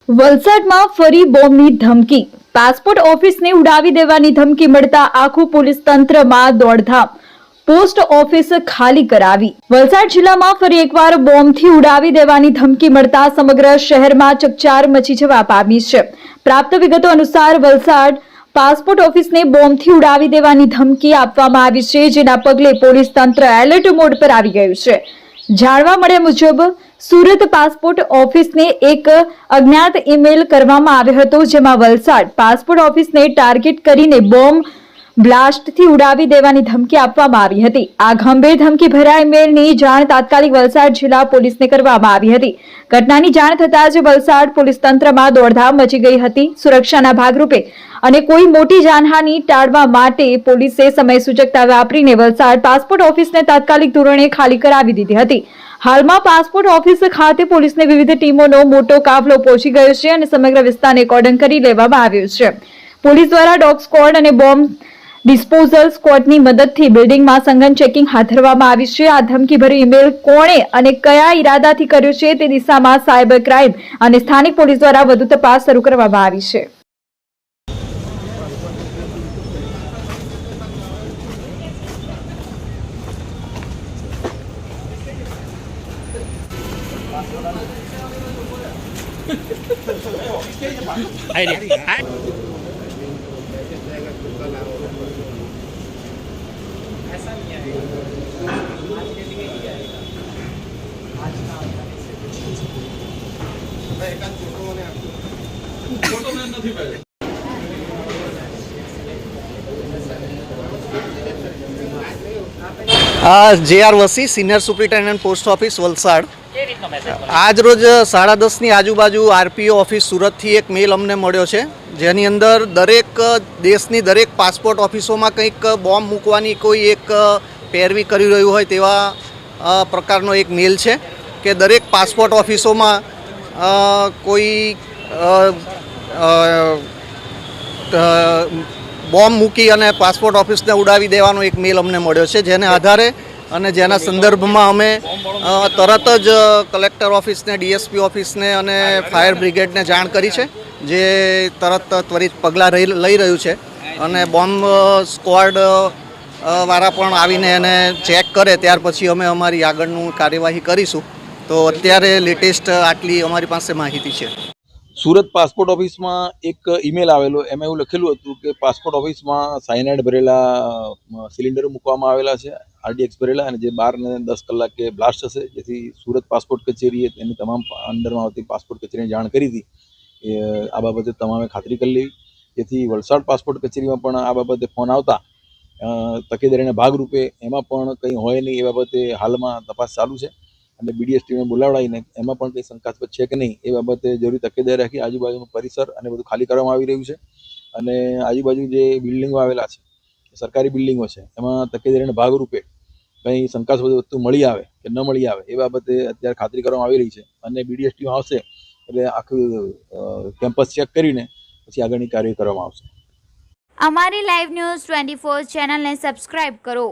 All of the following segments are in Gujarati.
વલસાડમાં ફરી બોમ્બની ધમકી, પાસપોર્ટ ઓફિસને ઉડાવી દેવાની ધમકી મળતા આખું પોલીસ તંત્રમાં દોડધામ, પોસ્ટ ઓફિસ ખાલી કરાવી. વલસાડ જિલ્લામાં ફરી એકવાર બોમ્બથી ઉડાવી દેવાની ધમકી મળતા સમગ્ર શહેરમાં ચકચાર મચી જવા પામી છે. પ્રાપ્ત વિગતો અનુસાર વલસાડ પાસપોર્ટ ઓફિસને બોમ્બથી ઉડાવી દેવાની ધમકી આપવામાં આવી છે, જેના પગલે પોલીસ તંત્ર એલર્ટ મોડ પર આવી ગયું છે. જાણવા મળ્યા મુજબ સુરત પાસપોર્ટ ઓફિસને એક અજ્ઞાત ઈમેલ કરવામાં આવ્યો હતો, જેમાં વલસાડ પાસપોર્ટ ઓફિસને ટાર્ગેટ કરીને બોમ્બ બ્લાસ્ટથી ઉડાવી દેવાની ધમકી આપવામાં આવી હતી. આ ગંભીર ધમકી ભર્યા ઈમેલની જાણ તાત્કાલિક વલસાડ જિલ્લા પોલીસને કરવામાં આવી હતી. ઘટનાની જાણ થતાં જ વલસાડ પોલીસ તંત્રમાં દોડધામ મચી ગઈ હતી. સુરક્ષાના ભાગરૂપે અને કોઈ મોટી જાનહાનિ ટાળવા માટે પોલીસે સમયસૂચકતા વાપરીને વલસાડ પાસપોર્ટ ઓફિસને તાત્કાલિક ધોરણે ખાલી કરાવી દીધી હતી. હાલમાં પાસપોર્ટ ઓફિસ ખાતે પોલીસની વિવિધ ટીમોનો મોટો કાફલો પહોંચી ગયો છે અને સમગ્ર વિસ્તારને કોર્ડન કરી લેવામાં આવ્યો છે. પોલીસ દ્વારા ડોગ સ્ક્વોડ અને બોમ્બ ડિસ્પોઝલ સ્ક્વોડની મદદથી બિલ્ડિંગમાં સઘન ચેકિંગ હાથ ધરવામાં આવી છે. આ ધમકીભર્યો ઈમેલ કોણે અને કયા ઈરાદાથી કર્યો છે તે દિશામાં સાયબર ક્રાઇમ અને સ્થાનિક પોલીસ દ્વારા વધુ તપાસ શરૂ કરવામાં આવી છે. જે.આર. વસી, senior superintendent post office Valsad. આજ રોજ 10:30ની આજુબાજુ આરપીઓ ઓફિસ સુરતથી એક મેલ અમને મળ્યો છે, જેની અંદર દરેક દેશની દરેક પાસપોર્ટ ઓફિસોમાં કંઈક બોમ્બ મૂકવાની કોઈ એક પેરવી કરી રહ્યું હોય તેવા પ્રકારનો એક મેલ છે કે દરેક પાસપોર્ટ ઓફિસોમાં કોઈ બોમ્બ મૂકી અને પાસપોર્ટ ઓફિસને ઉડાવી દેવાનો એક મેલ અમને મળ્યો છે, જેને આધારે અને જેના સંદર્ભમાં અમે તરત જ કલેક્ટર ઓફિસને, ડીએસપી ઓફિસને અને ફાયર બ્રિગેડને જાણ કરી છે, જે તરત ત્વરિત પગલાં લઈ રહ્યું છે અને બોમ્બ સ્ક્વોડ વાળા પણ આવીને એને ચેક કરે ત્યાર પછી અમે અમારી આગળનું કાર્યવાહી કરીશું. તો અત્યારે લેટેસ્ટ આટલી અમારી પાસે માહિતી છે. સુરત પાસપોર્ટ ઓફિસમાં એક ઈમેલ આવેલો, એમાં એવું લખેલું હતું કે પાસપોર્ટ ઓફિસમાં સાયનાઇડ ભરેલા સિલિન્ડરો મૂકવામાં આવેલા છે, આરડીએક્સ ભરેલા, અને જે 12 ને 10 કલાકે બ્લાસ્ટ થશે, જેથી સુરત પાસપોર્ટ કચેરીએ તેની તમામ અંડરમાં આવતી પાસપોર્ટ કચેરીને જાણ કરી હતી. આ બાબતે તમામે ખાતરી કરી લેવી, જેથી વલસાડ પાસપોર્ટ કચેરીમાં પણ આ બાબતે ફોન આવતા તકેદારીના ભાગરૂપે એમાં પણ કંઈ હોય નહીં એ બાબતે હાલમાં તપાસ ચાલુ છે અને બીડીએસ ટીમને બોલાવડાવીને એમાં પણ કંઈ શંકાસ્પદ છે કે નહીં એ બાબતે જરૂરી તકેદારી રાખી આજુબાજુનું પરિસર અને બધું ખાલી કરવામાં આવી રહ્યું છે. અને આજુબાજુ જે બિલ્ડિંગો આવેલા છે, સરકારી બિલ્ડિંગો છે, એમાં તકેદારીના ભાગરૂપે કંઈ શંકાસ્પદ વસ્તુ મળી આવે કે ન મળી આવે એ બાબતે અત્યારે ખાતરી કરવામાં આવી રહી છે અને બીડીએસ ટીમ આવશે એટલે આખું કેમ્પસ ચેક કરીને પછી આગળની કાર્યવાહી કરવામાં આવશે. અમારી લાઈવ ન્યૂઝ 24 ચેનલને સબસ્ક્રાઇબ કરો,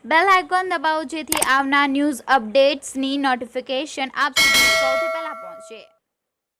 બેલ આઇકોન દબાવો, જેથી આવનાર ન્યૂઝ અપડેટ્સની નોટિફિકેશન આપ સુધી સૌથી પહેલા પહોંચે.